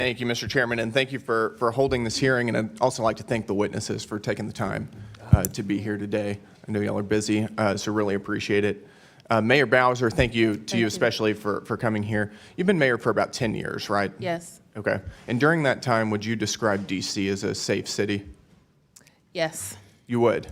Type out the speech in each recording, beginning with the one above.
Thank you, Mr. Chairman, and thank you for holding this hearing. And I'd also like to thank the witnesses for taking the time to be here today. I know y'all are busy, so really appreciate it. Mayor Bowser, thank you to you especially for coming here. You've been mayor for about 10 years, right? Yes. Okay. And during that time, would you describe D.C. as a safe city? Yes. You would?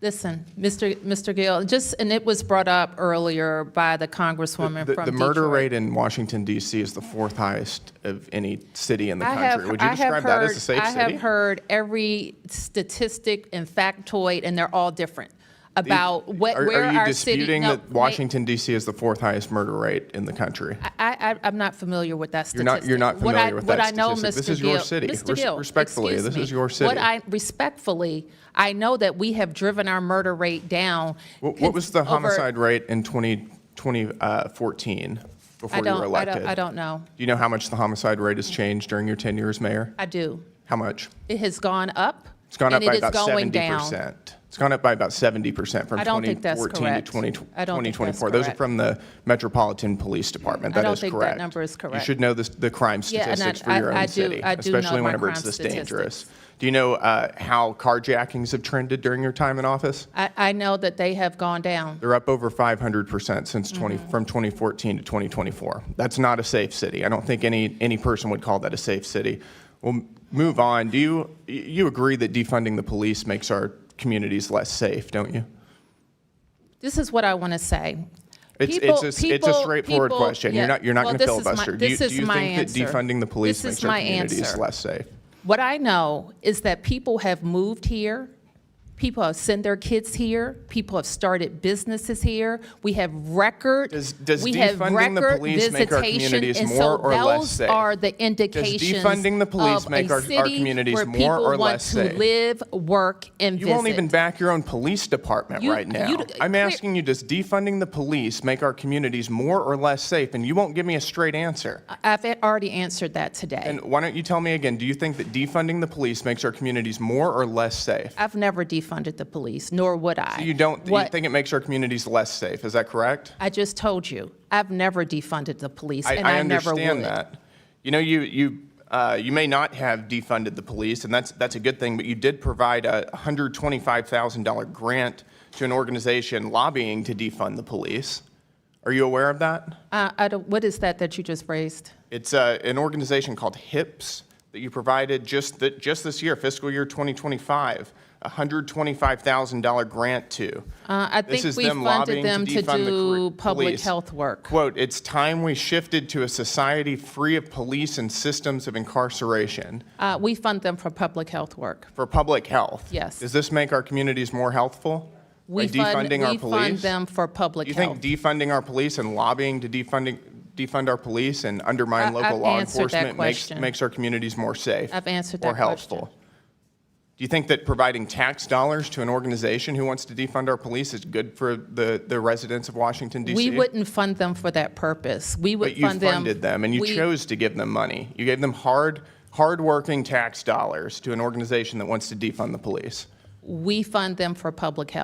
Listen, Mr. Gill, and it was brought up earlier by the Congresswoman from The murder Detroit. rate in Washington, D.C. is the fourth highest of any city in the country. Would you describe that as a safe city? I have heard every statistic and factoid, and they're all different about where our city. Are you disputing that Washington, D.C. is the fourth highest murder rate in the country? I'm not familiar with that statistic. You're not familiar with that statistic. What I know, Mr. This is Gill, your city. Mr. Gill, Respectfully, this is your city. Respectfully, I know that we have driven our murder rate down. What was the homicide rate in 2014 before you were elected? I don't know. Do you know how much the homicide rate has changed during your tenure as mayor? I do. How much? It has gone up. It's gone up by about going 70%. down. It's gone up by about 70% from I don't think that's 2014 to correct. I don't think that's 2024. Those are correct. from the Metropolitan Police Department. I That don't is think correct. that number is correct. You should know the crime Yeah, and statistics for your own city, I do know especially my whenever crime it's this statistics. dangerous. Do you know how carjackings have trended during your time in office? I know that they have gone down. They're up over 500% since from 2014 to 2024. That's not a safe city. I don't think any person would call that a safe city. We'll move on. Do you agree that defunding the police makes our communities less safe, don't you? This is what I want to say. It's a straightforward question. Yeah, You're not going to this is filibuster. my- Do you this is my think that answer. defunding the police This is makes our my communities answer. less safe? What I know is that people have moved here. People have sent their kids here. People have started businesses here. We have record. Does we have defunding the record police make our visitation, communities and more so or less safe? those are the indications defunding the police of make a our city communities where more or people want less to safe? live, work, and You visit. won't even back your own police department right now. I'm asking you, does defunding the police make our communities more or less safe? And you won't give me a straight answer. I've already answered that today. And why don't you tell me again, do you think that defunding the police makes our communities more or less safe? I've never defunded the police, nor would I. So you think it makes our communities less safe, is that correct? I just told you, I've never defunded the police, and I I never would. understand that. You know, you may not have defunded the police, and that's a good thing, but you did provide a $125,000 grant to an organization lobbying to defund the police. Are you aware of that? What is that you just raised? It's an organization called HIPS that you provided just this year, fiscal year 2025, a $125,000 grant to. I think we funded them to do public health work. Quote, "It's time we shifted to a society free of police and systems of incarceration." We fund them for public health work. For public health? Yes. Does this make our communities more healthful? We By defunding our police? fund them for public Do you health. think defunding our police and lobbying to defund our police and undermine local I've law answered that enforcement question. makes our communities more safe? I've answered or that healthful? question. Do you think that providing tax dollars to an organization who wants to defund our police is good for the residents of Washington, D.C.? We wouldn't fund them for that purpose. We would But you fund them. funded them, and you chose to give them money. You gave them hard-working tax dollars to an organization that wants to defund the police. We fund them for public health.